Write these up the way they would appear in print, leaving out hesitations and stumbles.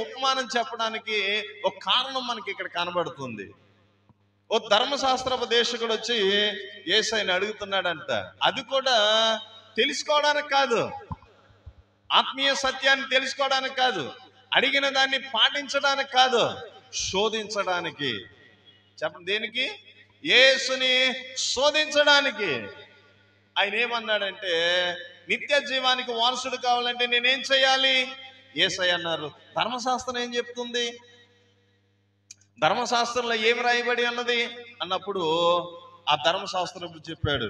ఉపమానం చెప్పడానికి ఒక కారణం మనకి ఇక్కడ కనబడుతుంది. ఓ ధర్మశాస్త్రోపదేశకుడు వచ్చి యేసయ్యని అడుగుతున్నాడంట. అది కూడా తెలుసుకోవడానికి కాదు, ఆత్మీయ సత్యాన్ని తెలుసుకోవడానికి కాదు, అడిగిన దాన్ని పాటించడానికి కాదు, శోధించడానికి. చెప్పండి, దేనికి? యేసుని శోధించడానికి. ఆయన ఏమన్నాడంటే, నిత్య జీవానికి వారసుడు కావాలంటే నేనేం చేయాలి? యేసయ్య అన్నారు, ధర్మశాస్త్రం ఏం చెప్తుంది, ధర్మశాస్త్రంలో ఏమి రాయబడి అన్నది అన్నప్పుడు ఆ ధర్మశాస్త్రం చెప్పాడు,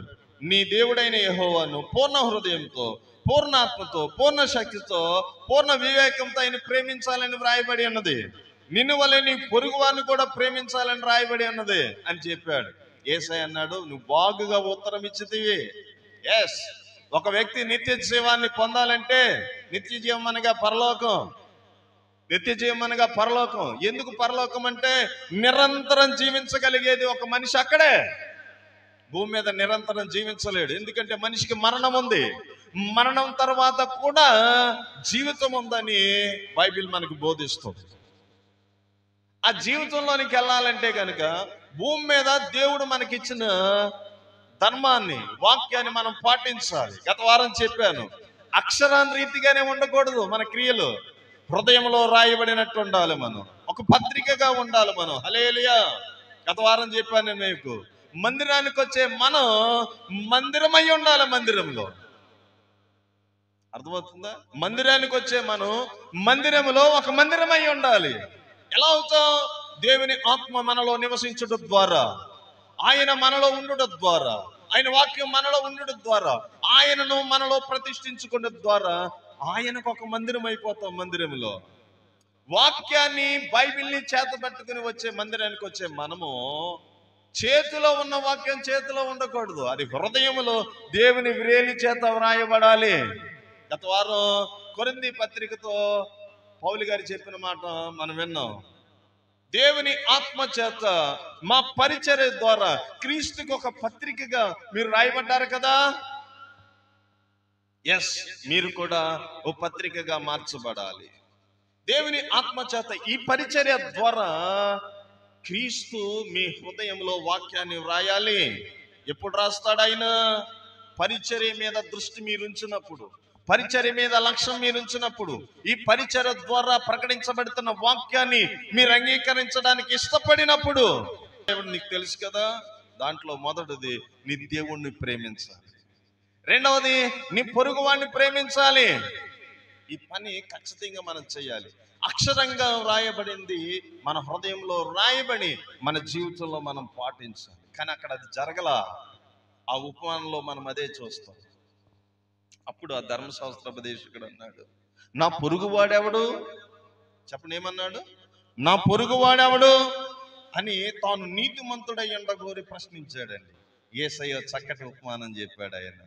నీ దేవుడైన యెహోవాను పూర్ణ హృదయంతో, పూర్ణాత్మతో, పూర్ణ శక్తితో, పూర్ణ వివేకంతో ఆయన ప్రేమించాలని రాయబడి అన్నది. నిన్ను వలె నీ పొరుగు వారిని కూడా ప్రేమించాలని రాయబడి అన్నది అని చెప్పాడు. యేసయ్య అన్నాడు, నువ్వు బాగుగా ఉత్తరం ఇచ్చితివి. ఎస్, ఒక వ్యక్తి నిత్య జీవాన్ని పొందాలంటే, నిత్య జీవం అనగా పరలోకం, నిత్య జీవం అనగా పరలోకం. ఎందుకు పరలోకం అంటే నిరంతరం జీవించగలిగేది ఒక మనిషి అక్కడే. భూమి మీద నిరంతరం జీవించలేడు, ఎందుకంటే మనిషికి మరణం ఉంది. మరణం తర్వాత కూడా జీవితం ఉందని బైబిల్ మనకు బోధిస్తుంది. ఆ జీవితంలోనికి వెళ్ళాలంటే కనుక భూమి మీద దేవుడు మనకిచ్చిన ధర్మాన్ని, వాక్యాన్ని మనం పాటించాలి. గత వారం చెప్పాను, అక్షరాన్ని రీతిగానే ఉండకూడదు మన క్రియలు, హృదయంలో రాయబడినట్టు ఉండాలి. మనం ఒక పత్రికగా ఉండాలి మనం. హల్లెలూయా. గత వారం చెప్పాను నేను మీకు, మందిరానికి వచ్చే మనం మందిరమై ఉండాలి. మందిరంలో, అర్థమవుతుందా? మందిరానికి వచ్చే మనం మందిరంలో ఒక మందిరమై ఉండాలి. ఎలా అవుతాం? దేవుని ఆత్మ మనలో నివసించడం ద్వారా, ఆయన మనలో ఉండడం ద్వారా, ఆయన వాక్యం మనలో ఉండడం ద్వారా, ఆయనను మనలో ప్రతిష్ఠించుకోవడం ద్వారా ఆయనకు ఒక మందిరం అయిపోతాం. మందిరంలో వాక్యాన్ని, బైబిల్ని చేతబట్టుకుని వచ్చే మందిరానికి వచ్చే మనము చేతిలో ఉన్న వాక్యం చేతిలో ఉండకూడదు, అది హృదయంలో దేవుని వ్రేలి చేత వ్రాయబడాలి. గత వారం కొరింథీ పత్రికతో పౌలు గారు చెప్పిన మాట మనం విన్నాం. దేవుని ఆత్మ చేత మా పరిచర్య ద్వారా క్రీస్తుకి ఒక పత్రికగా మీరు రాయబడ్డారు కదా. ఎస్, మీరు కూడా ఓ పత్రికగా మార్చబడాలి. దేవుని ఆత్మ చేత ఈ పరిచర్య ద్వారా క్రీస్తు మీ హృదయంలో వాక్యాన్ని వ్రాయాలి. ఎప్పుడు రాస్తాడు ఆయన? పరిచర్య మీద దృష్టి మీరు ఉంచినప్పుడు, పరిచర్య మీద లక్ష్యం మీరు ఉంచినప్పుడు, ఈ పరిచర్య ద్వారా ప్రకటించబడుతున్న వాక్యాన్ని మీరు అంగీకరించడానికి ఇష్టపడినప్పుడు. దేవుడు నీకు తెలుసు కదా, దాంట్లో మొదటిది నీ దేవుణ్ణి ప్రేమించాలి, రెండవది నీ పొరుగు వాడిని ప్రేమించాలి. ఈ పని ఖచ్చితంగా మనం చేయాలి. అక్షరంగా రాయబడింది మన హృదయంలో రాయబడి మన జీవితంలో మనం పాటించాలి. కానీ అక్కడ అది జరగల. ఆ ఉపమానంలో మనం అదే చూస్తాం. అప్పుడు ఆ ధర్మశాస్త్రోపదేశకుడు అన్నాడు, నా పొరుగువాడెవడు? చెప్పండి, ఏమన్నాడు? నా పొరుగువాడెవడు అని తాను నీతిమంతుడై ఉండగోరి ప్రశ్నించాడండి. యేసయ్య చక్కటి ఉపమానం చెప్పాడు ఆయన.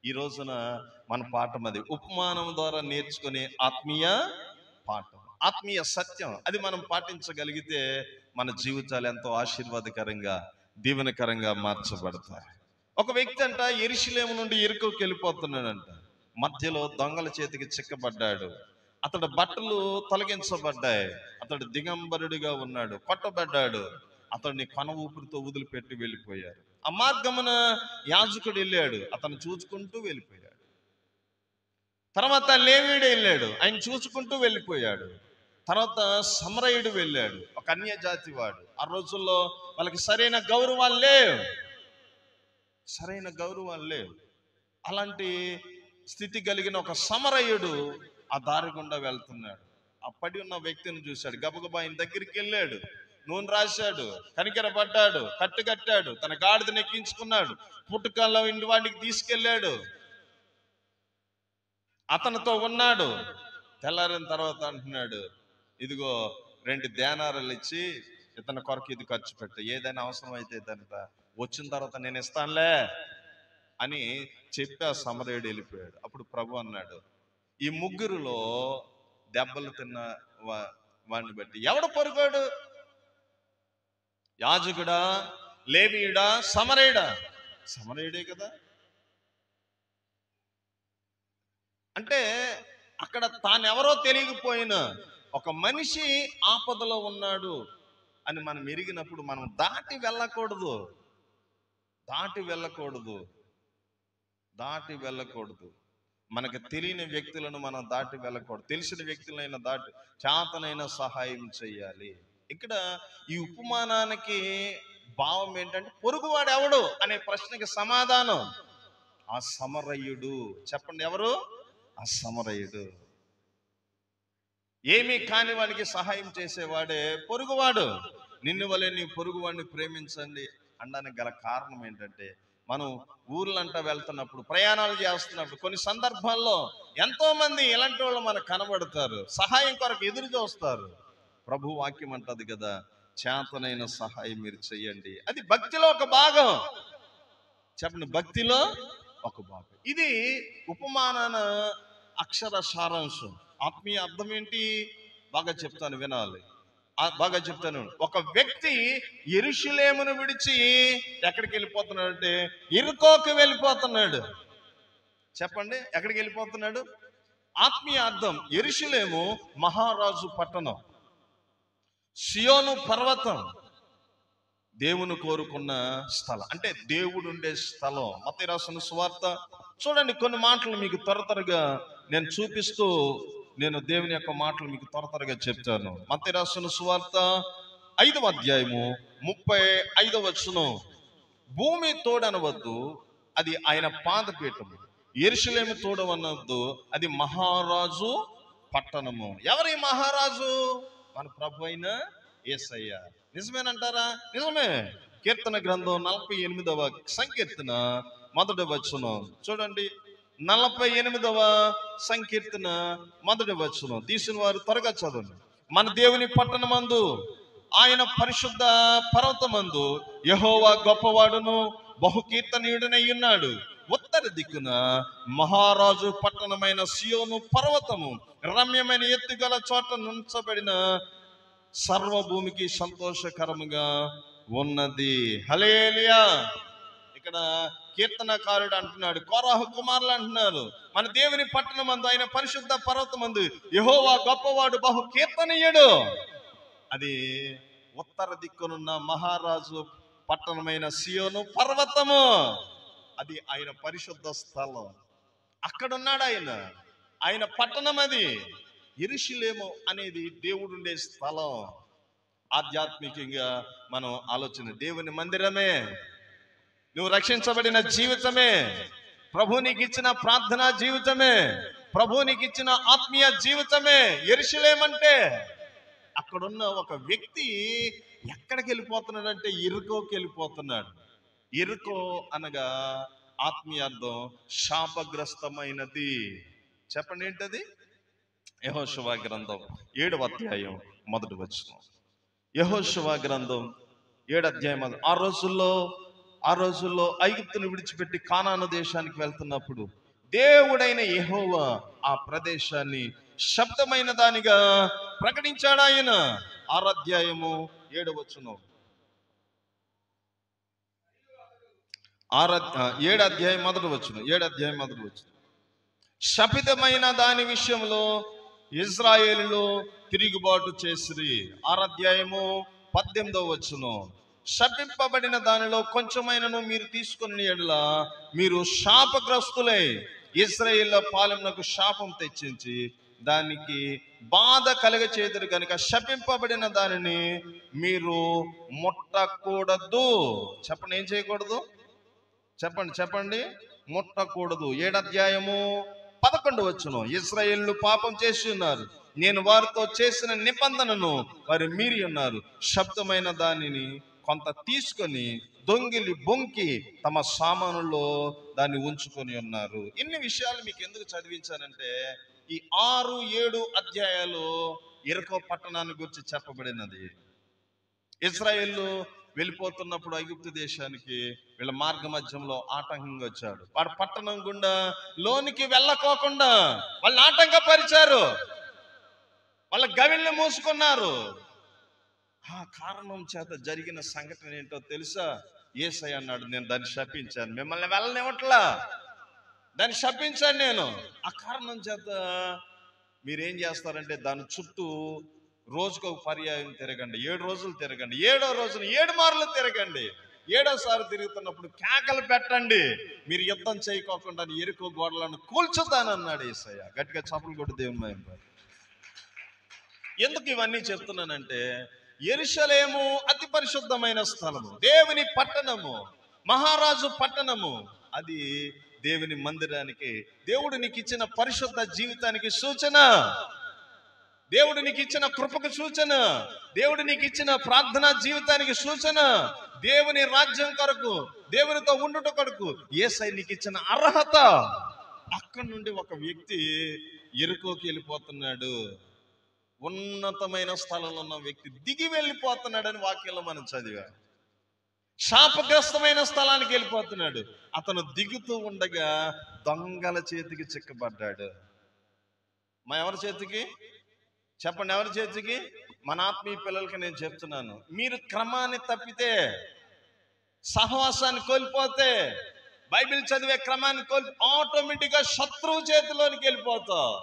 ఈ రోజున మన పాఠం అది, ఉపమానం ద్వారా నేర్చుకునే ఆత్మీయ పాఠం, ఆత్మీయ సత్యం. అది మనం పాటించగలిగితే మన జీవితాలు ఎంతో ఆశీర్వాదకరంగా, దీవెనకరంగా మార్చబడతాయి. ఒక వ్యక్తి అంట యెరూషలేము నుండి యెరికోకి వెళ్ళిపోతున్నాడంట. మధ్యలో దొంగల చేతికి చిక్కబడ్డాడు. అతడు బట్టలు తొలగించబడ్డాయి. అతడు దిగంబరుడిగా ఉన్నాడు, కొట్టబడ్డాడు. అతడిని కొన ఊపిరితో వదిలిపెట్టి వెళ్ళిపోయారు. ఆ మార్గమున యాజకుడు వెళ్ళాడు, అతను చూసుకుంటూ వెళ్ళిపోయాడు. తర్వాత లేవీయుడు వెళ్ళాడు, ఆయన చూసుకుంటూ వెళ్ళిపోయాడు. తర్వాత సమరయుడు వెళ్ళాడు, ఒక అన్య జాతి వాడు. ఆ రోజుల్లో వాళ్ళకి సరైన గౌరవాలు లేవు. అలాంటి స్థితి కలిగిన ఒక సమరయుడు ఆ దారి గుండా వెళ్తున్నాడు. ఆ పడి ఉన్న వ్యక్తిని చూశాడు, గబగబా ఆయన దగ్గరికి వెళ్ళాడు, నూనె రాశాడు, కనికెరపడ్డాడు, కట్టు కట్టాడు, తన గాడిదని ఎక్కించుకున్నాడు, పుట్టుకల్లో ఇంటి వాడికి తీసుకెళ్ళాడు, అతనితో ఉన్నాడు. తెల్లారిన తర్వాత అంటున్నాడు, ఇదిగో 2 దేనారాలు ఇచ్చి ఇతని కొరకు ఇది ఖర్చు పెట్టు, ఏదైనా అవసరం అయితే ఇదంతా వచ్చిన తర్వాత నేను ఇస్తానులే అని చెప్పి ఆ సమరయుడు వెళ్ళిపోయాడు. అప్పుడు ప్రభు అన్నాడు, ఈ ముగ్గురులో దెబ్బలు తిన్న వాడిని బట్టి ఎవడు పొరుగాడు? యాజకుడా, లేవీయుడా, సమరయుడా? సమరయుడే కదా. అంటే అక్కడ తానెవరో తెలియకపోయినా ఒక మనిషి ఆపదలో ఉన్నాడు అని మనం ఎరిగినప్పుడు మనం దాటి వెళ్ళకూడదు, దాటి వెళ్ళకూడదు, దాటి వెళ్ళకూడదు. మనకు తెలియని వ్యక్తులను మనం దాటి వెళ్ళకూడదు. తెలిసిన వ్యక్తులైనా దాటి చేతనైనా సహాయం చేయాలి. ఇక్కడ ఈ ఉపమానానికి భావం ఏంటంటే, పొరుగువాడు ఎవడు అనే ప్రశ్నకి సమాధానం ఆ సమరయుడు. చెప్పండి, ఎవరు? ఆ సమరయుడు. ఏమీ కాని వాడికి సహాయం చేసేవాడే పొరుగువాడు. నిన్ను వలె నీ పొరుగువాడిని ప్రేమించండి అనడానికి గల కారణం ఏంటంటే, మనం ఊర్లంటా వెళ్తున్నప్పుడు, ప్రయాణాలు చేస్తున్నప్పుడు కొన్ని సందర్భాల్లో ఎంతో మంది ఇలాంటి వాళ్ళు మనకు కనబడతారు, సహాయం కొరకు ఎదురు చూస్తారు. ప్రభు వాక్యం అంటది కదా, చేతనైన సహాయం మీరు చెయ్యండి. అది భక్తిలో ఒక భాగం. చెప్పండి, భక్తిలో ఒక భాగం. ఇది ఉపమానాన అక్షర సారాంశం. ఆత్మీయ అర్థం ఏంటి? బాగా చెప్తాను, వినాలి, బాగా చెప్తాను. ఒక వ్యక్తి యెరూషలేమును విడిచి ఎక్కడికి వెళ్ళిపోతున్నాడు అంటే యెరికోకి వెళ్ళిపోతున్నాడు. చెప్పండి, ఎక్కడికి వెళ్ళిపోతున్నాడు? ఆత్మీయ అర్థం, యెరూషలేము మహారాజు పట్టణం, సియోను పర్వతం, దేవుని కోరుకున్న స్థలం, అంటే దేవుడు ఉండే స్థలం. మత్తయి రాసిన సువార్త చూడండి, కొన్ని మాటలు మీకు త్వరగా నేను చూపిస్తూ నేను దేవుని యొక్క మాటలు మీకు త్వరగా చెప్తాను. మత్తయి రాసిన సువార్త 5వ అధ్యాయము 35వ వచనం. భూమి తోడనవద్దు, అది ఆయన పాదపీఠం. యెరూషలేము తోడవనవద్దు, అది మహారాజు పట్టణము. ఎవరి మహారాజు? మన ప్రభు అయిన యేసయ్య. నిజమేనంటారా? నిజమే. కీర్తన గ్రంథం 48వ సంకీర్తన 1వ వచనం చూడండి. 48వ సంకీర్తన 1వ వచనం తీసిన వారు త్వరగా చదవండి. మన దేవుని పట్టణమందు, ఆయన పరిశుద్ధ పర్వతమందు యెహోవా గొప్పవాడును బహుకీర్తనీయుడనై ఉన్నాడు. ఉత్తర దిక్కున మహారాజు పట్టణమైన సియోను పర్వతము రమ్యమైన ఎత్తుగల చోట నుంచబడిన సర్వభూమికి సంతోషకరముగా ఉన్నది. హల్లెలూయా. ఇక్కడ కీర్తనకారుడు అంటున్నాడు, కోరాహు కుమారులు అంటున్నారు, మన దేవుని పట్టణమందు, ఆయన పరిశుద్ధ పర్వతమందు యెహోవా గొప్పవాడు బహు కీర్తనీయుడు. అది ఉత్తర దిక్కునున్న మహారాజు పట్టణమైన సియోను పర్వతము. అది ఆయన పరిశుద్ధ స్థలం. అక్కడున్నాడు ఆయన. ఆయన పట్టణం అది. యెరూషలేము అనేది దేవుడుండే స్థలం. ఆధ్యాత్మికంగా మనం ఆలోచన, దేవుని మందిరమే, నువ్వు రక్షించబడిన జీవితమే, ప్రభు నీకు ఇచ్చిన ప్రార్థనా జీవితమే, ప్రభు నీకు ఇచ్చిన ఆత్మీయ జీవితమే యెరూషలేము అంటే. అక్కడున్న ఒక వ్యక్తి ఎక్కడికి వెళ్ళిపోతున్నాడంటే యెరికోకి వెళ్ళిపోతున్నాడు. యెరికో అనగా ఆత్మీయ అర్థం శాపగ్రస్తమైనది. చెప్పండి, ఏంటది? యెహోషువ గ్రంథం 7వ అధ్యాయం 1వ వచనం. యెహోషువ గ్రంథం 7వ అధ్యాయం. ఆ రోజుల్లో ఐగుప్తును విడిచిపెట్టి కానాను దేశానికి వెళ్తున్నప్పుడు దేవుడైన యెహోవా ఆ ప్రదేశాన్ని శబ్దమైన దానిగా ప్రకటించాడు. ఆయన 6వ అధ్యాయము 7వ వచనం. 7వ అధ్యాయం 1వ వచనం. 7వ అధ్యాయం 1వ వచనం. శపితమైన దాని విషయంలో ఇశ్రాయేలులో తిరుగుబాటు చేసిరి. 6వ అధ్యాయము 18వ వచనం. శపింపబడిన దానిలో కొంచెమైనను మీరు తీసుకుని ఎడల మీరు శాపగ్రస్తులై ఇశ్రాయేలు పాలెమునకు శాపం తెచ్చించి దానికి బాధ కలగచేదురు కనుక శపింపబడిన దానిని మీరు ముట్టకూడదు. చెప్పండి, ఏం చేయకూడదు? చెప్పండి, ముట్టకూడదు. 7వ అధ్యాయము 11వ వచనం. ఇశ్రాయేలు పాపం చేసి ఉన్నారు, నేను వారితో చేసిన నిబంధనను వారు మీరి ఉన్నారు. శబ్దమైన దానిని కొంత తీసుకొని దొంగిలి బొంకి తమ సామానుల్లో దాన్ని ఉంచుకొని ఉన్నారు. ఇన్ని విషయాలు మీకు ఎందుకు చదివించానంటే, ఈ 6, 7 అధ్యాయాలు యెరికో పట్టణాన్ని గురించి చెప్పబడినది. ఇశ్రాయేలు వెళ్ళిపోతున్నప్పుడు ఐగుప్తు దేశానికి వీళ్ళ మార్గ మధ్యంలో ఆటంకంగా వచ్చాడు. వాడు పట్టణం గుండా లోనికి వెళ్ళకోకుండా వాళ్ళని ఆటంకపరిచారు, వాళ్ళ గవిళ్ళు మూసుకున్నారు. ఆ కారణం చేత జరిగిన సంఘటన ఏంటో తెలుసా? యేసయ్య అన్నాడు, నేను దాన్ని శపించాను, మిమ్మల్ని వెళ్ళనివ్వట్లా, దాన్ని శపించాను నేను. ఆ కారణం చేత మీరేం చేస్తారంటే దాని చుట్టూ రోజుకు ఒక పర్యాయం తిరగండి, 7 రోజులు తిరగండి, 7వ రోజున 7 మార్లు తిరగండి. 7వసారి తిరుగుతున్నప్పుడు కేకలు పెట్టండి, మీరు యుద్ధం చేయకోకుండా ఎరుకో గోడలను కూల్చుతానన్నాడు యేసయ్య. గట్టిగా చప్పలు కొట్టి దేవుని మహిమ. ఎందుకు ఇవన్నీ చెప్తున్నానంటే, యెరూషలేము అతి పరిశుద్ధమైన స్థలము, దేవుని పట్టణము, మహారాజు పట్టణము. అది దేవుని మందిరానికి, దేవుడు నీకు ఇచ్చిన పరిశుద్ధ జీవితానికి సూచన, దేవుడు నీకు ఇచ్చిన కృపకు సూచన, దేవుడు నీకు ఇచ్చిన ప్రార్థనా జీవితానికి సూచన, దేవుని రాజ్యం కొరకు, దేవునితో ఉండుట కొరకు యేసయ్య నీకు ఇచ్చిన అర్హత. అక్కడి నుండి ఒక వ్యక్తి ఎరుకోకి వెళ్ళిపోతున్నాడు, ఉన్నతమైన స్థలంలో ఉన్న వ్యక్తి దిగి వెళ్ళిపోతున్నాడని వాక్యంలో మనం చదివా. శాపగ్రస్తమైన స్థలానికి వెళ్ళిపోతున్నాడు. అతను దిగుతూ ఉండగా దొంగల చేతికి చిక్కబడ్డాడు. ఎవరి చేతికి చెప్పండి, ఎవరి చేతికి? మన ఆత్మీయ పిల్లలకి నేను చెప్తున్నాను, మీరు క్రమాన్ని తప్పితే, సహవాసాన్ని కోల్పోతే, బైబిల్ చదివే క్రమాన్ని ఆటోమేటిక్ గా శత్రువు చేతిలోనికి వెళ్ళిపోతావు.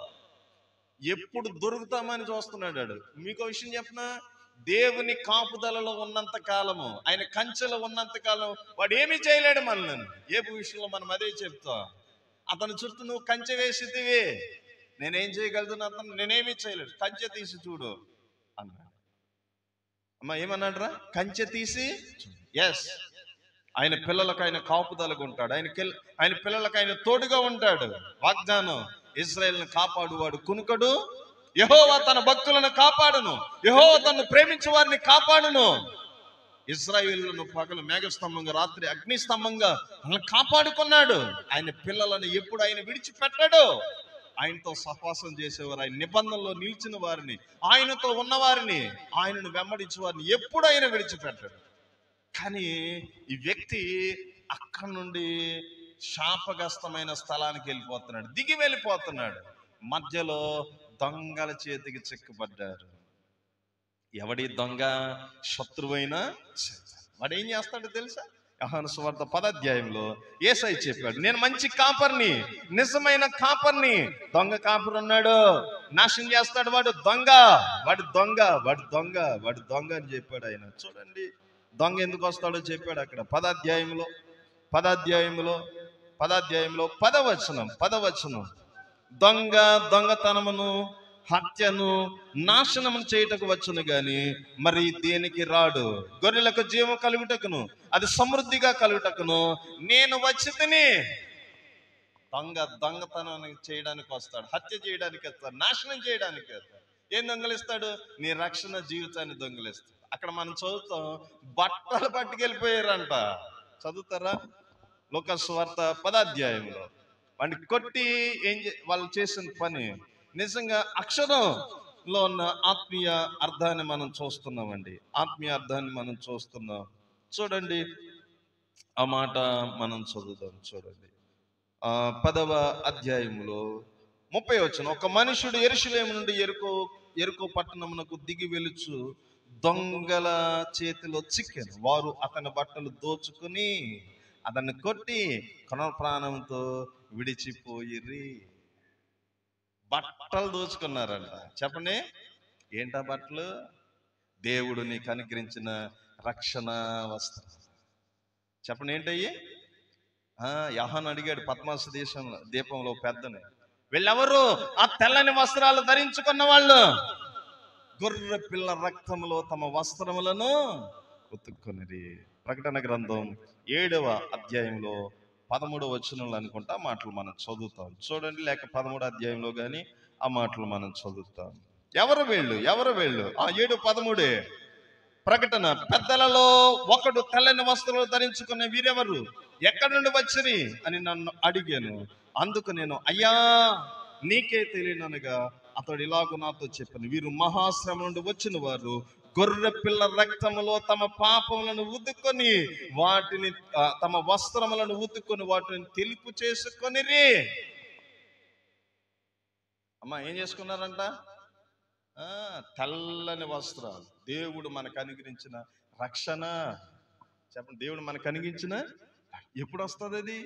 ఎప్పుడు దొరుకుతామని చూస్తున్నాడు. మీకు విషయం చెప్పనా, దేవుని కాపుదలలో ఉన్నంత కాలము, ఆయన కంచెలో ఉన్నంత కాలం వాడు ఏమీ చేయలేడు మనల్ని. ఏ విషయంలో మనం అదే చెప్తాం. అతని చుట్టూ నువ్వు కంచె వేసితివి, నేనేం చేయగలుగుతున్నా, అతను నేనేమీ చేయలేడు, కంచె తీసి చూడు అన్నాడు. అమ్మా ఏమన్నాడు రా? కంచె తీసి. ఎస్, ఆయన పిల్లలకు ఆయన కాపుదలకు ఉంటాడు, ఆయన పిల్లలకు ఆయన తోడుగా ఉంటాడు. వాగ్దానం, ఇశ్రాయేలును కాపాడువాడు కునుకడు, యెహోవా తన భక్తులను కాపాడును, యెహోవా తనను ప్రేమించే వారిని కాపాడును. ఇశ్రాయేలును పగలు మేఘస్తంభంగా, రాత్రి అగ్నిస్తంభంగా కాపాడుకున్నాడు. ఆయన పిల్లలను ఎప్పుడు ఆయన విడిచిపెట్టాడు. ఆయనతో సహవాసం చేసేవారు, ఆయన నిబంధనలో నిలిచిన వారిని, ఆయనతో ఉన్నవారిని, ఆయనను వెంబడించే వారిని ఎప్పుడు ఆయన విడిచిపెట్టాడు. కానీ ఈ వ్యక్తి అక్కడి నుండి శాపగ్రస్తమైన స్థలానికి వెళ్ళిపోతున్నాడు, దిగి వెళ్ళిపోతున్నాడు. మధ్యలో దొంగల చేతికి చిక్కబడ్డారు. ఎవడి దొంగ? శత్రువైన వాడు ఏం చేస్తాడో తెలుసా? యోహాను సువార్త 10వ అధ్యాయంలో యేసయ్య చెప్పాడు, నేను మంచి కాపర్ని, నిజమైన కాపర్ని. దొంగ కాపర్ ఉన్నాడు, నాశనం చేస్తాడు, వాడు దొంగ, వాడు దొంగ, వాడు దొంగ, వాడు దొంగ అని చెప్పాడు ఆయన. చూడండి దొంగ ఎందుకు వస్తాడో చెప్పాడు అక్కడ 10వ అధ్యాయంలో 10వ వచనం. దొంగ దొంగతనమును, హత్యను, నాశనమును చేయుటకు వచ్చును గాని మరి దేనికి రాడు. గొర్రెలకు జీవం కలుగుటకును, అది సమృద్ధిగా కలుగుటకును నేను వచ్చి తిని. దొంగతనం చేయడానికి వస్తాడు, హత్య చేయడానికి వస్తాడు, నాశనం చేయడానికి వస్తాడు. ఏం దొంగలిస్తాడు? నీ రక్షణ జీవితాన్ని దొంగలిస్తాడు. అక్కడ మనం చదువుతాం, బట్టలు పట్టుకెళ్ళిపోయారంట. చదువుతారా? లూకా సువార్త 10వ అధ్యాయంలో వాడిని కొట్టి వాళ్ళు చేసిన పని నిజంగా అక్షరంలో ఉన్న ఆత్మీయ అర్థాన్ని మనం చూస్తున్నామండి. చూడండి ఆ మాట మనం చదువుదాం. చూడండి 10వ అధ్యాయంలో 30వ వచనం. ఒక మనుషుడు యెరూషలేము నుండి యెరికో పట్టణమునకు దిగి వెలుచు దొంగల చేతిలో చిక్కెను. వారు అతని బట్టలు దోచుకుని అతన్ని కొట్టి కొన ప్రాణంతో విడిచిపోయిరి. బట్టలు దోచుకున్నారంట. చెప్పండి, ఏంటా బట్టలు? దేవుడు నీకు అనుగ్రహించిన రక్షణ వస్త్రం. చెప్పండి ఏంటయ్యి? యోహాను అడిగాడు పద్మాసు దీపంలో పెద్దని, వీళ్ళెవరు? ఆ తెల్లని వస్త్రాలు ధరించుకున్న వాళ్ళు. గొర్రె పిల్ల రక్తంలో తమ వస్త్రములను ఉతుక్కునిరి. ప్రకటన గ్రంథం 7వ అధ్యాయంలో 13వ వచనంలో అనుకుంటా ఆ మాటలు మనం చదువుతాం. చూడండి, లేక 13వ అధ్యాయంలో కానీ ఆ మాటలు మనం చదువుతాం. ఎవరు వీళ్ళు? 7:13 ప్రకటన. పెద్దలలో ఒకడు తెల్లని వస్త్రాలు ధరించుకునే వీరెవరు, ఎక్కడి నుండి వచ్చిరి అని నన్ను అడిగాను. అందుకు నేను, అయ్యా నీకే తెలియననగా అతడు ఇలాగూ నాతో చెప్పాను, వీరు మహాశ్రమ నుండి వచ్చిన వారు, గొర్రె పిల్ల రక్తములో తమ పాపములను ఉతుక్కొని వాటిని, తమ వస్త్రములను ఉతుక్కొని వాటిని తెలుపు చేసుకొనిరి. అమ్మా ఏం చేసుకున్నారంట? తెల్లని వస్త్రాలు. దేవుడు మనకు అనుగ్రహించిన రక్షణ. చెప్పండి, దేవుడు మనకు అనుగ్రహించిన. ఎప్పుడు వస్తుంది అది?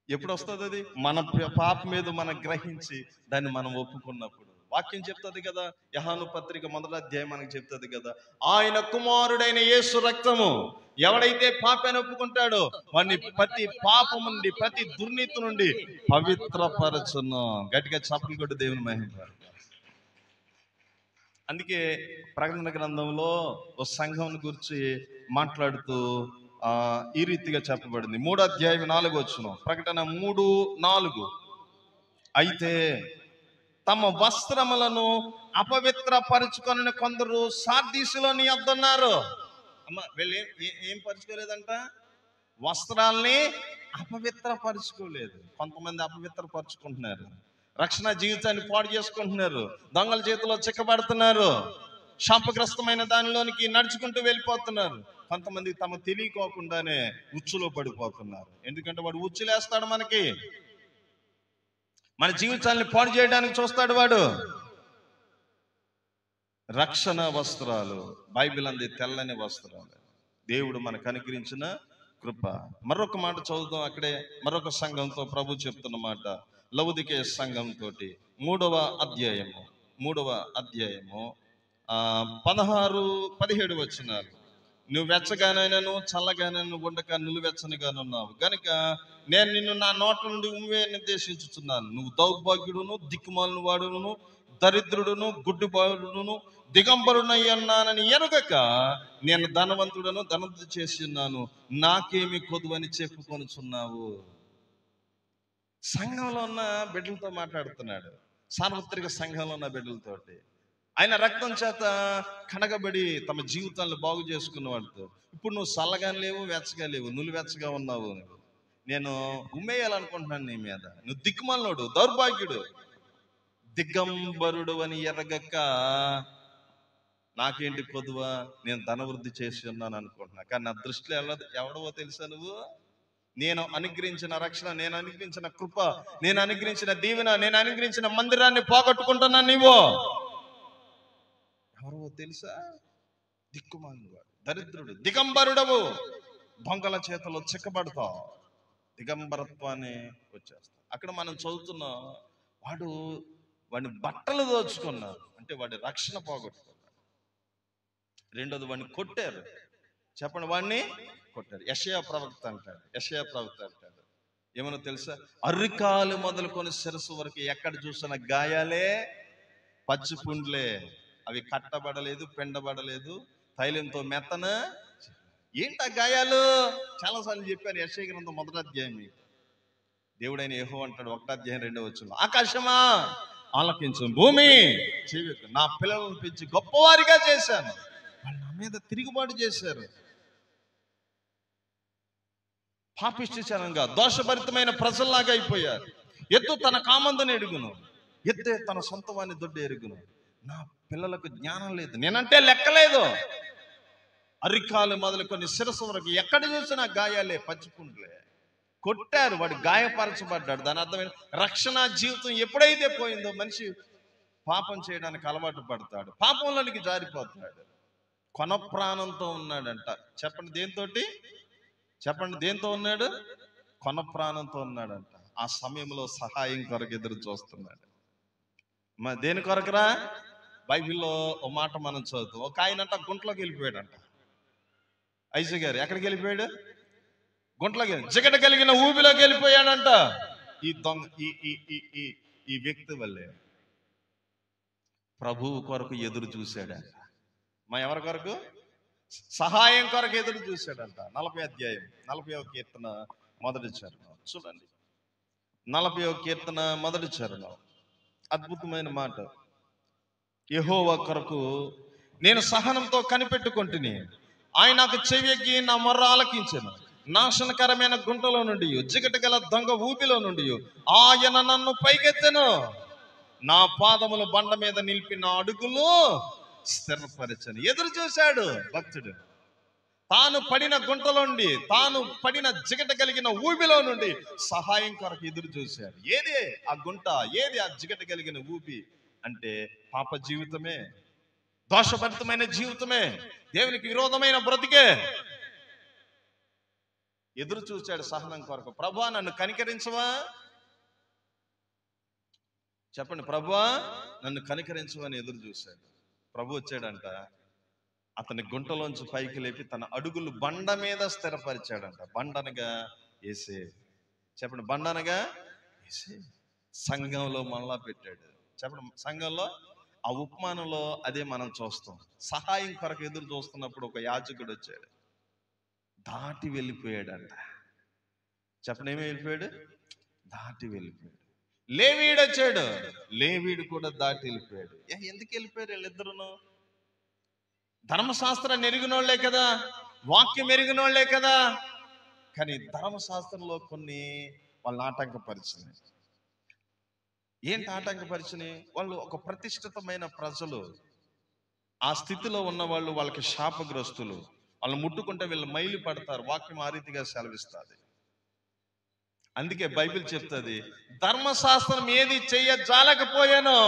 ఎప్పుడు వస్తుంది అది? మన పాప మీద మనం గ్రహించి దాన్ని మనం ఒప్పుకున్నప్పుడు. వాక్యం చెప్తుంది కదా, యోహాను పత్రిక 1వ అధ్యాయం మనకు చెప్తుంది కదా, ఆయన కుమారుడైన యేసు రక్తము ఎవడైతే పాపాన్ని ఒప్పుకుంటాడో వాడిని ప్రతి పాపం నుండి, ప్రతి దుర్నీతి నుండి పవిత్రపరచును. గట్టిగా చప్పట్లు కొట్టి దేవుని మహిమ. అందుకే ప్రకటన గ్రంథంలో ఓ సంఘం గురించి మాట్లాడుతూ ఈ రీతిగా చెప్పబడింది. 3వ అధ్యాయం 4వ వచనం, ప్రకటన 3:4. అయితే తమ వస్త్రములను అపవిత్రపరుచుకొని కొందరు సార్దీసులో నీ వద్ద ఉన్నారు. అమ్మ వీళ్ళు ఏం పరుచుకోలేదంట? వస్త్రాల్ని అపవిత్రపరుచుకోలేదు. కొంతమంది అపవిత్రపరుచుకుంటున్నారు, రక్షణ జీవితాన్ని పాడు చేసుకుంటున్నారు, దొంగల చేతిలో చిక్కబడుతున్నారు, శాపగ్రస్తమైన దానిలోనికి నడుచుకుంటూ వెళ్ళిపోతున్నారు. కొంతమంది తమ తెలియకోకుండానే ఉచ్చులో పడిపోతున్నారు. ఎందుకంటే వాడు ఉచ్చులేస్తాడు, మన జీవితాన్ని పాడు చేయడానికి చూస్తాడు వాడు. రక్షణ వస్త్రాలు, బైబిల్ అంది తెల్లని వస్త్రాలు, దేవుడు మనకు అనుగ్రహించిన కృప. మరొక మాట చదువుతాం, అక్కడే మరొక సంఘంతో ప్రభు చెప్తున్న మాట, లవొదికయ సంఘంతో 3వ అధ్యాయము 16-17 వచనాలు. నువ్వు వెచ్చగానైనాను చల్లగానైనా ఉండక నులివెచ్చనిగానున్నావు గనుక నేను నిన్ను నా నోట్ల నుండి ఉమ్మే నిర్దేశించుతున్నాను. నువ్వు దౌర్భాగ్యుడును, దిక్కుమాలిన వాడును, దరిద్రుడును, గుడ్డిబాడును, దిగంబరునయ్యన్నానని ఎరుగక నేను ధనవంతుడను, ధనవంతు చేసి ఉన్నాను, నాకేమి కొదువని చెప్పుకొనుచున్నావు. సంఘంలో ఉన్న బిడ్డలతో మాట్లాడుతున్నాడు, సార్వత్రిక సంఘంలో ఉన్న బిడ్డలతోటి. ఆయన రక్తం చేత కనగబడి తమ జీవితాలను బాగు చేసుకున్న వాడితో ఇప్పుడు నువ్వు చల్లగా లేవు, వెచ్చగా లేవు, నులివెచ్చగా ఉన్నావు. నేను ఉమ్మేయాలనుకుంటున్నాను నీ మీద. నువ్వు దిక్కుమాలినోడు, దౌర్భాగ్యుడు, దిగంబరుడు అని ఎరగక నాకేంటి కొదువా, నేను ధనవృద్ధి చేసి ఉన్నాను అనుకుంటున్నా. కానీ నా దృష్టిలో ఎవడవో తెలుసా నువ్వు? నేను అనుగ్రహించిన రక్షణ, నేను అనుగ్రహించిన కృప, నేను అనుగ్రహించిన దీవెన, నేను అనుగ్రహించిన మందిరాన్ని పోగొట్టుకుంటున్నా. నీవు ఎవరో తెలుసా? దిక్కుమాలినవాడు, దరిద్రుడు, దిగంబరుడవు, దొంగల చేతిలో చిక్కబడతావు, దిగంబరత్వాన్ని వచ్చేస్తావు. అక్కడ మనం చదువుతున్నాం, వాడిని బట్టలు దోచుకున్నారు అంటే వాడి రక్షణ పోగొట్టుకున్నాడు. రెండోది వాడిని కొట్టారు. చెప్పండి, వాడిని కొట్టారు. యెషయా ప్రవక్త అంటాడు ఏమన్నా తెలుసా? అరికాలు మొదలుకొని శిరస్సు వరకు ఎక్కడ చూసిన గాయాలే, పచ్చి పుండ్లే, అవి కట్టబడలేదు, పెండబడలేదు, తైలంతో మెత్తన. ఏంటి ఆ గాయాలు? చాలాసార్లు చెప్పాను. యెషయా గ్రంథం 1వ అధ్యాయం. దేవుడైన యెహోవా అంటాడు 1వ అధ్యాయం 2వ వచనం, ఆకాశమా ఆలకించు, భూమి చెవియొగ్గు, నా పిల్లలను పెంచి గొప్పవారిగా చేశాను, వాళ్ళు నా మీద తిరుగుబాటు చేశారు, పాపిష్టిచనంగా దోషభరితమైన ప్రజల్లాగా అయిపోయారు. ఎద్దు తన కామందుని ఎరుగును, ఎద్దే తన సొంత వాణ్ణి దొడ్డు ఎరుగును. నా పిల్లలకు జ్ఞానం లేదు, నేనంటే లెక్కలేదు. అరికాలు మొదలుకొని శిరస్సు వరకు ఎక్కడ చూసినా గాయాలే, పచ్చిపుండ్లే. కొట్టారు, వాడు గాయపరచబడ్డాడు. దాని అర్థమైన రక్షణ జీవితం ఎప్పుడైతే పోయిందో మనిషి పాపం చేయడానికి అలవాటు పడతాడు, పాపంలోనికి జారిపోతాడు. కొన ప్రాణంతో ఉన్నాడంట. చెప్పండి దేంతో ఉన్నాడు? కొన ప్రాణంతో ఉన్నాడంట. ఆ సమయంలో సహాయం కొరకు ఎదురు చూస్తున్నాడు. దేని కొరకురా? బైబిల్లో ఓ మాట మనం చదువుతాం. ఒక ఆయనంట గుంట్లోకి వెళ్ళిపోయాడంట. ఐజు గారు ఎక్కడికి వెళ్ళిపోయాడు? గుంట్లోకి, జిగట కలిగిన ఊబిలోకి వెళ్ళిపోయాడంట. ఈ వ్యక్తి వల్లే ప్రభువు కొరకు ఎదురు చూశాడంట. ఎవరి కొరకు? సహాయం కొరకు ఎదురు చూశాడంట. 40వ అధ్యాయం 40వ కీర్తన మొదటి చరణం చూడండి. 40వ కీర్తన మొదటి చరణం, అద్భుతమైన మాట. యెహోవా కొరకు నేను సహనంతో కనిపెట్టుకుంటుని, ఆయన నాకు చెవియెక్కి నా మొర్ర ఆలకించెను. నాశనకరమైన గుంటలో నుండి, జిగట గల దొంగ ఊపిలో నుండి ఆయన నన్ను పైకెత్తెను. నా పాదములు బండ మీద నిలిపి నా అడుగులు స్థిరపరచను. ఎదురు చూశాడు భక్తుడు. తాను పడిన గుంటలో నుండి, తాను పడిన జిగట కలిగిన ఊబిలో నుండి సహాయం కొరకు ఎదురు చూశాడు. ఏది ఆ గుంట? ఏది ఆ జిగట కలిగిన ఊబి? అంటే పాప జీవితమే, దోషభరితమైన జీవితమే, దేవునికి విరోధమైన బ్రతికే. ఎదురు చూశాడు సహనం కొరకు. ప్రభువా నన్ను కనికరించవా, చెప్పండి, ప్రభువా నన్ను కనికరించవని ఎదురు చూశాడు. ప్రభు వచ్చాడంట, అతని గుంటలోంచి పైకి లేపి తన అడుగులు బండ మీద స్థిరపరిచాడంట. బండనగా యేసే. చెప్పండి, బండనగా యేసే. సంఘంలో మనలా పెట్టాడు. చెప్పండి, సంఘంలో ఆ ఉపమానంలో అదే మనం చూస్తాం. సహాయం కొరకు ఎదురు చూస్తున్నప్పుడు ఒక యాజకుడు వచ్చాడు, దాటి వెళ్ళిపోయాడంట. చెప్పండి, ఏమి వెళ్ళిపోయాడు? దాటి వెళ్ళిపోయాడు. లేవీడు వచ్చాడు, లేవీడు కూడా దాటి వెళ్ళిపోయాడు. ఎందుకు వెళ్ళిపోయారు వీళ్ళిద్దరును? ధర్మశాస్త్రాన్ని ఎరిగినోళ్లే కదా, వాక్యం ఎరిగినోళ్లే కదా, కానీ ధర్మశాస్త్రంలో కొన్ని వాళ్ళని ఆటంకపరిచినాయి. ఏంటి ఆటంకపరిచినాయి? వాళ్ళు ఒక ప్రతిష్ఠితమైన ప్రజలు, ఆ స్థితిలో ఉన్న వాళ్ళు, వాళ్ళకి శాపగ్రస్తులు. వాళ్ళు ముట్టుకుంటే వీళ్ళు మైలు పడతారు. వాక్యం ఆ రీతిగా సెలవిస్తుంది. అందుకే బైబిల్ చెప్తుంది, ధర్మశాస్త్రం ఏది చెయ్యజాలకపోయానో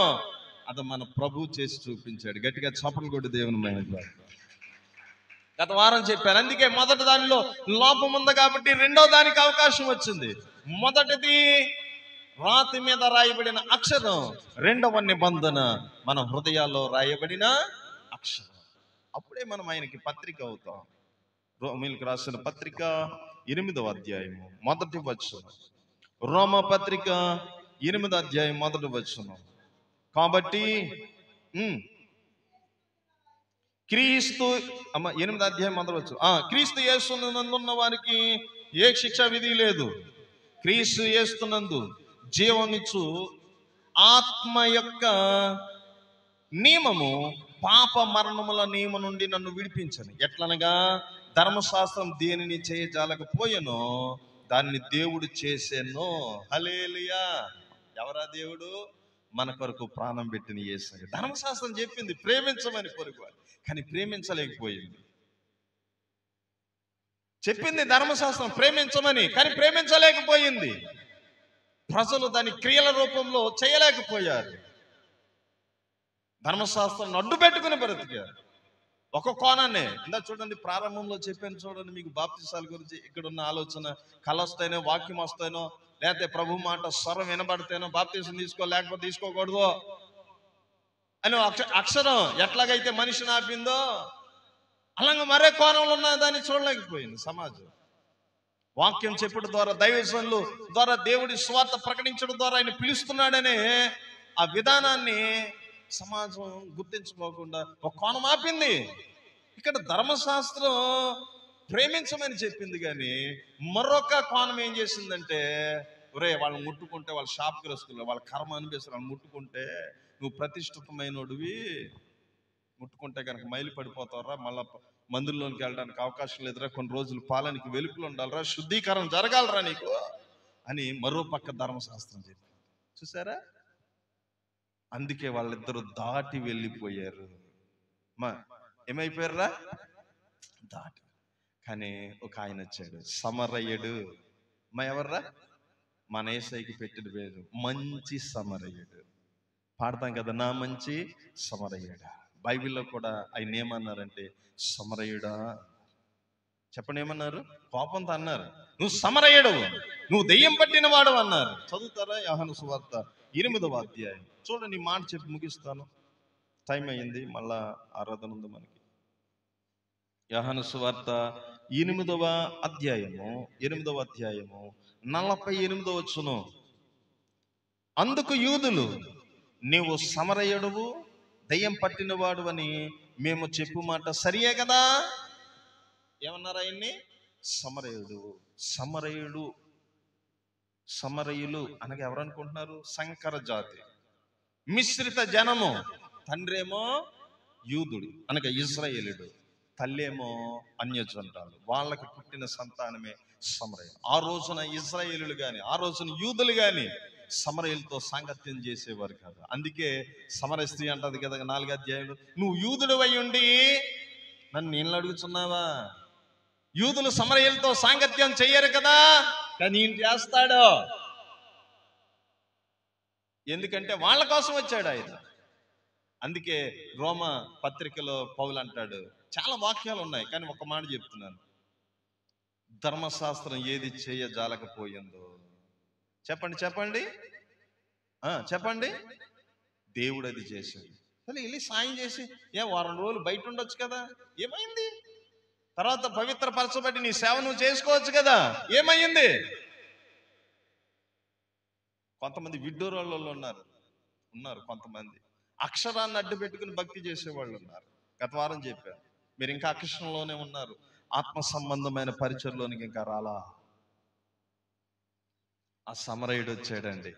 అది మన ప్రభు చేసి చూపించాడు. గట్టిగా చప్పట్లు కొట్టి దేవుని మహిమ. గత వారం చెప్పాను. అందుకే మొదటి దానిలో లోపం ఉంది కాబట్టి రెండో దానికి అవకాశం వచ్చింది. మొదటిది రాతి మీద రాయబడిన అక్షరం, రెండవ నిబంధన మన హృదయాల్లో రాయబడిన అక్షరం. అప్పుడే మనం ఆయనకి పత్రిక అవుతాం. రోమీయులకు రాసిన పత్రిక 8వ అధ్యాయము 1వ వచనం. రోమ పత్రిక 8వ అధ్యాయం 1వ వచనం. కాబట్టి క్రీస్తు 8వ అధ్యాయం 1వ వచనం. క్రీస్తు యేసునందున్న వారికి ఏ శిక్ష విధి లేదు. క్రీస్తు యేసునందు జీవమిచ్చు ఆత్మ యొక్క నియమము పాప మరణముల నియమం నుండి నన్ను విడిపించను. ఎట్లనగా ధర్మశాస్త్రం దేనిని చేయజాలకపోయెనో దాన్ని దేవుడు చేసేనో. హల్లెలూయా. ఎవరా దేవుడు? మన కొరకు ప్రాణం పెట్టిన యేసయ్య. ధర్మశాస్త్రం చెప్పింది ప్రేమించమని పొరుగు, కానీ ప్రేమించలేకపోయింది. చెప్పింది ధర్మశాస్త్రం ప్రేమించమని, కానీ ప్రేమించలేకపోయింది. ప్రజలు దాని క్రియల రూపంలో చేయలేకపోయారు. ధర్మశాస్త్రాన్ని అడ్డు పెట్టుకుని బ్రతికారు. ఒక కోణాన్ని ఇందా చూడండి, ప్రారంభంలో చెప్పాను చూడండి మీకు బాప్తిసాల గురించి. ఇక్కడ ఉన్న ఆలోచన కళ వస్తేనో, వాక్యం వస్తేనో, లేకపోతే ప్రభు మాట స్వరం వినబడితేనో బాప్తిసం తీసుకో, లేకపోతే తీసుకోకూడదు అని అక్షరం ఎట్లాగైతే మనిషిని ఆపిందో అలాగే మరే కోణంలో ఉన్న దాన్ని చూడలేకపోయింది సమాజం. వాక్యం చెప్పడం ద్వారా, దైవజనుల ద్వారా, దేవుడి స్వార్థ ప్రకటించడం ద్వారా ఆయన పిలుస్తున్నాడనే ఆ విధానాన్ని సమాజం గుర్తించుకోకుండా ఒక కోణం ఆపింది. ఇక్కడ ధర్మశాస్త్రం ప్రేమించమని చెప్పింది, కానీ మరొక కోణం ఏం చేసిందంటే, ఒరే వాళ్ళని ముట్టుకుంటే వాళ్ళ శాపగ్రస్తులు, వాళ్ళ కర్మ అనిపిస్తారు, వాళ్ళని ముట్టుకుంటే నువ్వు ప్రతిష్ఠితమైనడివి, ముట్టుకుంటే కనుక మైలు పడిపోతావురా, మళ్ళా మందుల్లోనికి వెళ్ళడానికి అవకాశం లేదురా, కొన్ని రోజులు పాలనికి వెలుపులు ఉండాలరా, శుద్ధీకరణ జరగాలరా నీకు అని మరో పక్క ధర్మశాస్త్రం చెప్పింది. చూసారా? అందుకే వాళ్ళిద్దరూ దాటి వెళ్ళిపోయారు. ఏమైపోయారా? దాటి. కానీ ఒక ఆయన వచ్చాడు, సమరయుడు. ఎవర్రా? మన యేసయ్యకి పెట్టిన పేరు మంచి సమరయుడు. పాడతాం కదా, నా మంచి సమరయుడా. బైబిల్లో కూడా ఆయన ఏమన్నారంటే సమరయుడా. చెప్పండి, ఏమన్నారు? కోపంతో అన్నారు, నువ్వు సమరయుడు, నువ్వు దెయ్యం పట్టిన వాడు అన్నారు. చదువుతారా? యోహాను సువార్త 8వ అధ్యాయం చూడండి. మాట చెప్పి ముగిస్తాను, టైం అయింది, మళ్ళా ఆరాధన ఉంది మనకి. యోహాను సువార్త 8వ అధ్యాయము 48వ వచనం. అందుకు యూదులు, నీవు సమరయుడువు, దయ్యం పట్టినవాడు అని మేము చెప్పు మాట సరియే కదా. ఏమన్నారు ఆయన్ని? సమరయుడు. సమరయులు అనగా ఎవరనుకుంటున్నారు? సంకర జాతి, మిశ్రిత జనము. తండ్రేమో యూదుడు అనగా ఇజ్రాయేలుడు, తల్లేమో అన్యజనురాలు. వాళ్ళకి పుట్టిన సంతానమే సమరయులు. ఆ రోజున ఇజ్రాయేలులు కానీ, ఆ రోజున యూదులు కానీ సమరయులతో సాంగత్యం చేసేవారు కాదు. అందుకే సమర స్త్రీ అంటది కదా 4వ అధ్యాయంలో, నువ్వు యూదుడు అయి ఉండి నన్ను నీళ్ళు అడుగుతున్నావా? యూదులు సమరయులతో సాంగత్యం చెయ్యరు కదా, కానీ ఈయన చేస్తాడు. ఎందుకంటే వాళ్ళ కోసం వచ్చాడు ఆయన. అందుకే రోమ పత్రికలో పౌలు అంటాడు, చాలా వాక్యాలు ఉన్నాయి కానీ ఒక మాట చెప్తున్నాను, ధర్మశాస్త్రం ఏది చేయజాలకపోయిందో చెప్పండి చెప్పండి చెప్పండి. దేవుడు అది చేశాడు. సరే వెళ్ళి సాయం చేసి వారం రోజులు బయట ఉండొచ్చు కదా, ఏమైంది? తర్వాత పవిత్రపరచబడి నీ సేవ నువ్వు చేసుకోవచ్చు కదా, ఏమైంది? కొంతమంది విడ్డూరాళ్ళు ఉన్నారు కొంతమంది అక్షరాన్ని అడ్డు పెట్టుకుని భక్తి చేసేవాళ్ళు ఉన్నారు. గత వారం చెప్పారు, మీరు ఇంకా అక్షరంలోనే ఉన్నారు, ఆత్మ సంబంధమైన పరిచయంలోనికి ఇంకా రాలా. ఆ సమరయుడు వచ్చాడండి,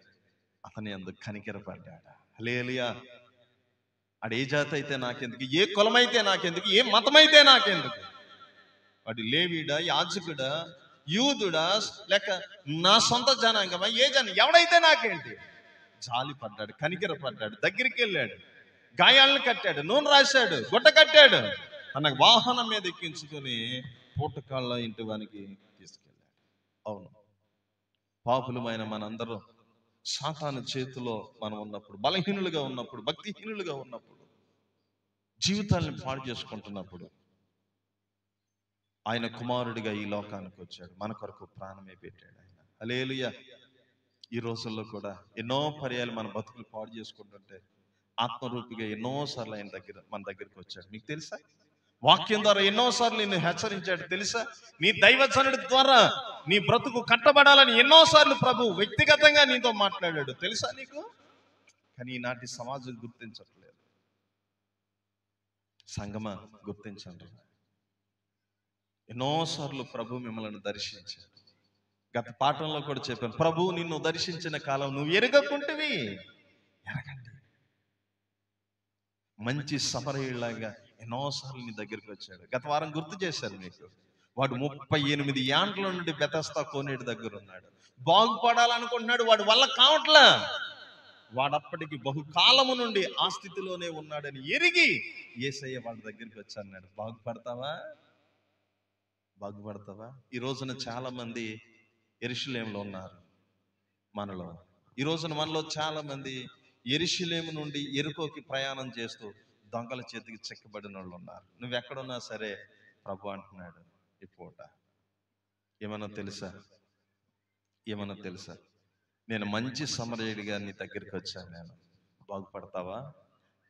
అతని అందుకు కనికెరపడ్డాడు. హల్లెలూయా. వాడు ఏ జాతి అయితే నాకెందుకు, ఏ కులమైతే నాకెందుకు, ఏ మతమైతే నాకెందుకు, వాడు లేవీడా, యాజకుడా, యూదుడా, లేక నా సొంత జనాంగమా, ఏ జనం, ఎవడైతే నాకేంటి? జాలి పడ్డాడు, కనికెర పడ్డాడు, దగ్గరికి వెళ్ళాడు, గాయాలను కట్టాడు, నూనె రాశాడు, గుట్ట కట్టాడు, తన వాహనం మీద ఎక్కించుకొని పూటకాళ్ళ ఇంటి వానికి తీసుకెళ్ళాడు. అవును, పాపులమైన మనందరం సాతాను చేతిలో మనం ఉన్నప్పుడు, బలహీనులుగా ఉన్నప్పుడు, భక్తిహీనులుగా ఉన్నప్పుడు, జీవితాలను పాడు చేసుకుంటున్నప్పుడు ఆయన కుమారుడిగా ఈ లోకానికి వచ్చాడు, మన కొరకు ప్రాణమే పెట్టాడు ఆయన. హల్లెలూయా. ఈ రోజుల్లో కూడా ఎన్నో పర్యాలు మన బతుకులు పాడు చేసుకుంటుంటే ఆత్మరూపిగా ఎన్నోసార్లు ఆయన మన దగ్గరికి వచ్చాడు. మీకు తెలుసా? వాక్యం ద్వారా ఎన్నోసార్లు నిన్ను హెచ్చరించాడు తెలుసా? నీ దైవజనుడి ద్వారా నీ బ్రతుకు కట్టబడాలని ఎన్నోసార్లు ప్రభు వ్యక్తిగతంగా నీతో మాట్లాడాడు తెలుసా నీకు? కానీ ఈనాటి సమాజం గుర్తించట్లేదు. సంగమా, గుర్తించండి. ఎన్నోసార్లు ప్రభు మిమ్మల్ని దర్శించాడు. గత పాఠంలో కూడా చెప్పాను, ప్రభు నిన్ను దర్శించిన కాలం నువ్వు ఎరగకుంటేవి ఎరగండి. మంచి సమరయుడిలాగా ఎన్నోసార్లు నీ దగ్గరికి వచ్చాడు. గత వారం గుర్తు చేశారు మీకు, వాడు 38 ఏండ్ల నుండి బెతస్తా కోనేటి దగ్గర ఉన్నాడు, బాగుపడాలనుకుంటున్నాడు, వాడి వల్ల కావట్లా. వాడప్పటికి బహుకాలము నుండి ఆ స్థితిలోనే ఉన్నాడని ఎరిగి యేసయ్య వాడి దగ్గరికి వచ్చాడు. బాగుపడతావా? ఈ రోజున చాలా మంది యెరూషలేములో ఉన్నారు మనలో. ఈ రోజున మనలో చాలా మంది యెరూషలేము నుండి యెరికోకి ప్రయాణం చేస్తూ దొంగల చేతికి చిక్కబడిన వాళ్ళు ఉన్నారు. నువ్వెక్కడున్నా సరే ప్రభు అంటున్నాడు ఈ పూట, ఏమన్నా తెలుసా, నేను మంచి సమరయుడిగా నీ దగ్గరికి వచ్చాను, నేను బాగుపడతావా?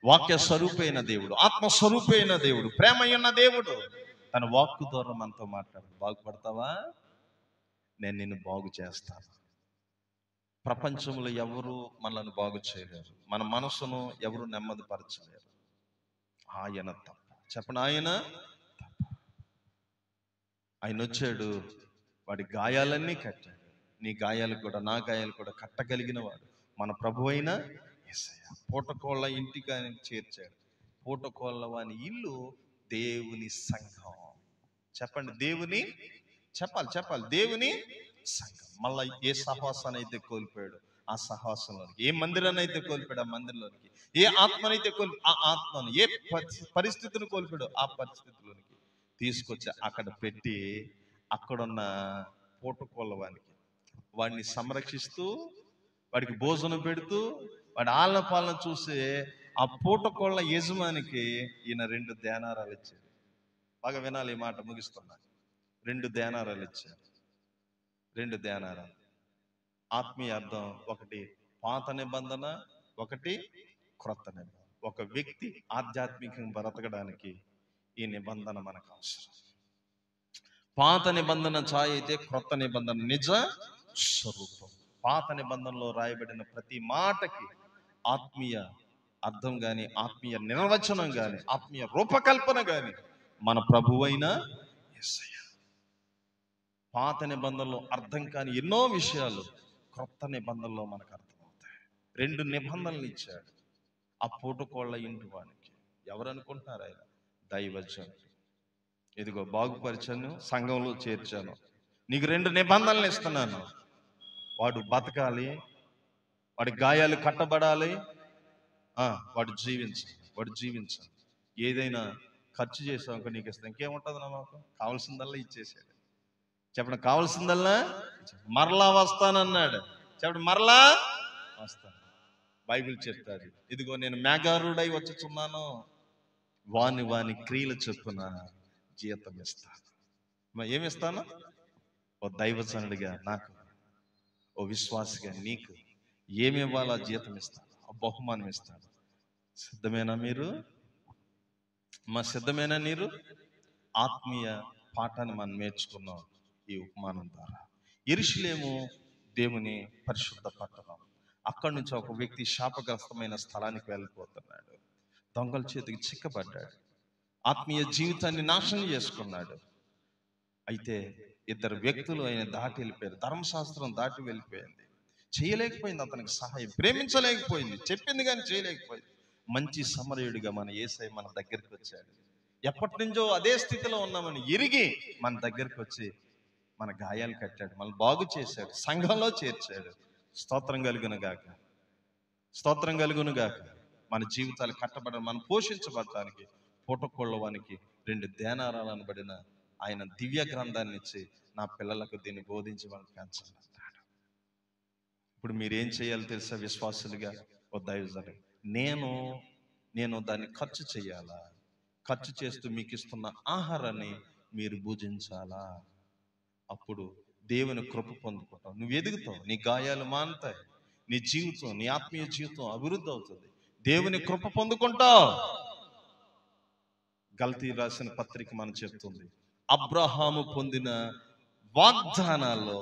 వాక్య స్వరూపైన దేవుడు, ఆత్మస్వరూపైన దేవుడు, ప్రేమయున్న దేవుడు తన వాక్కు ద్వారా మనతో మాట్లాడు. బాగుపడతావా? నేను నిన్ను బాగు చేస్తాను. ప్రపంచంలో ఎవరు మనల్ని బాగు చేయలేరు, మన మనసును ఎవరు నెమ్మదిపరచలేరు. ఆయన తప్ప. చెప్పండి, ఆయన వచ్చాడు, వాడి గాయాలన్నీ కట్టాడు. నీ గాయాలు కూడా నా గాయాలు కూడా కట్టగలిగిన వాడు మన ప్రభు అయిన యేసయ్య. పూటకోళ్ళ ఇంటికి ఆయన చేర్చాడు. పూటకోళ్ళ వాని ఇల్లు దేవుని సంఘం. చెప్పండి, దేవుని చెప్పాలి దేవుని సంఘం. మళ్ళా ఏ సహవాసాన్ని అయితే కోల్పోయాడు ఆ సహవాసంలోనికి, ఏ మందిరాన్ని అయితే కోల్పోయాడు ఆ మందిరంలోనికి, ఏ ఆత్మనైతే ఆ ఆత్మను, ఏ పరిస్థితిని కోల్పోయాడు ఆ పరిస్థితిలోనికి తీసుకొచ్చి అక్కడ పెట్టి, అక్కడున్న పూటకోళ్ళ వాడిని సంరక్షిస్తూ, వాడికి భోజనం పెడుతూ, వాడి ఆళ్ళ పాలన చూసి ఆ పూటకోళ్ళ యజమానికి ఈయన 2 దేనారాలు ఇచ్చాడు. బాగా వినాలి ఈ మాట, ముగిస్తున్నా. 2 దేనారాలు ఇచ్చాడు. 2 దేనారాలు ఆత్మీయ అర్థం, ఒకటి పాత నిబంధన, ఒకటి క్రొత్త నిబంధన. ఒక వ్యక్తి ఆధ్యాత్మికంగా బ్రతకడానికి ఈ నిబంధన మనకు అవసరం. పాత నిబంధన ఛాయ అయితే క్రొత్త నిబంధన నిజ స్వరూపం. పాత నిబంధనలో రాయబడిన ప్రతి మాటకి ఆత్మీయ అర్థం గాని, ఆత్మీయ నిర్వచనం గాని, ఆత్మీయ రూపకల్పన గాని మన ప్రభువైన యేసయ్య. పాత నిబంధనలో అర్థం కాని ఎన్నో విషయాలు క్రొత్త నిబంధనలో మనకు అర్థమవుతాయి. 2 నిబంధనలు ఇచ్చాడు ఆ పూటకోళ్ళ ఇంటి వానికి. ఎవరు అనుకుంటున్నారు? ఆయన దైవజనుడు. ఇదిగో బాగుపరిచాను, సంఘంలో చేర్చాను, నీకు 2 నిబంధనలు ఇస్తున్నాను. వాడు బతకాలి, వాడి గాయాలు కట్టబడాలి, వాడు జీవించాలి. ఏదైనా ఖర్చు చేసాక నీకు ఇస్తాను, ఇంకేముంటుంది నా మాకు? కావాల్సిందల్లా ఇచ్చేసాడు. చెప్పండి, కావాల్సిందల్లా మరలా వస్తానన్నాడు. చెప్పండి, మరలా వస్తాను. బైబిల్ చెప్తాది, ఇదిగో నేను మేఘారుడై వచ్చుచున్నాను, వాని క్రియలు చొప్పున జీతం ఇస్తాను. ఏమిస్తాను? ఓ దైవజనుడిగా నాకు, ఓ విశ్వాసిగా నీకు ఏమి ఇవ్వాలో జీతం ఇస్తాను, ఆ బహుమానం ఇస్తాను. సిద్ధమేనా మీరు? సిద్ధమేనా మీరు? ఆత్మీయ పాఠాన్ని మనం నేర్చుకున్నాం ఈ ఉపమానం ద్వారా. యెరూషలేము దేవుని పరిశుద్ధ పట్టణం. అక్కడి నుంచి ఒక వ్యక్తి శాపగ్రస్తమైన స్థలానికి వెళ్ళిపోతున్నాడు. దొంగల చేతికి చిక్కబడ్డాడు. ఆత్మీయ జీవితాన్ని నాశనం చేసుకున్నాడు. అయితే ఇద్దరు వ్యక్తులు ఆయన దాటి వెళ్ళిపోయారు. ధర్మశాస్త్రం దాటి వెళ్ళిపోయింది. చేయలేకపోయింది అతనికి సహాయం, ప్రేమించలేకపోయింది, చెప్పింది కానీ చేయలేకపోయింది. మంచి సమరయుడిగా మన యేసయ్య మన దగ్గరికి వచ్చాడు. ఎప్పటి నుంచో అదే స్థితిలో ఉన్నామని ఎరిగి మన దగ్గరికి వచ్చి మన గాయాలు కట్టాడు, మన బాగు చేశాడు, సంఘంలో చేర్చాడు. స్తోత్రం కలుగును గాక, స్తోత్రం కలుగును గాక. మన జీవితాలు కట్టబడ, మనం పోషించబడటానికి పూటకోళ్ళవానికి 2 దేనారాలు అనబడిన ఆయన దివ్య గ్రంథాన్ని ఇచ్చి, నా పిల్లలకు దీన్ని బోధించమని పెంచాలి అంటాడు. ఇప్పుడు మీరేం చేయాలి తెలుసా విశ్వాసులుగా? ఓ దైవజనుడు, నేను దాన్ని ఖర్చు చేయాలా? ఖర్చు చేస్తూ మీకు ఇస్తున్న ఆహారాన్ని మీరు భుజించాలా? అప్పుడు దేవుని కృప పొందుకుంటావు, నువ్వు ఎదుగుతావు, నీ గాయాలు మానుతాయి, నీ జీవితం, నీ ఆత్మీయ జీవితం అభివృద్ధి అవుతుంది, దేవుని కృప పొందుకుంటావు. గల్తీ రాసిన పత్రిక మనం చెప్తుంది, అబ్రహాము పొందిన వాగ్దానాల్లో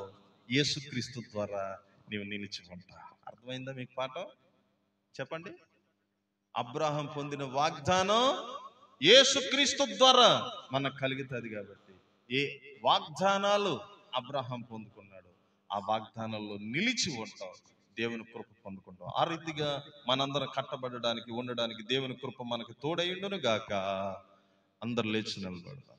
యేసుక్రీస్తు ద్వారా నీవు నిలిచి ఉంటా. అర్థమైందా మీకు పాఠం? చెప్పండి. అబ్రహాం పొందిన వాగ్దానం యేసుక్రీస్తు ద్వారా మనకు కలుగుతుంది. కాబట్టి ఏ వాగ్దానాలు అబ్రహాం పొందుకున్నాడు, ఆ వాగ్దానాల్లో నిలిచి ఉంటావు, దేవుని కృప పొందుకుంటాం. ఆ రీతిగా మనందరం కట్టబడడానికి, ఉండడానికి దేవుని కృప మనకు తోడైండును గాక. అందరు లేచి నిలబడతాం.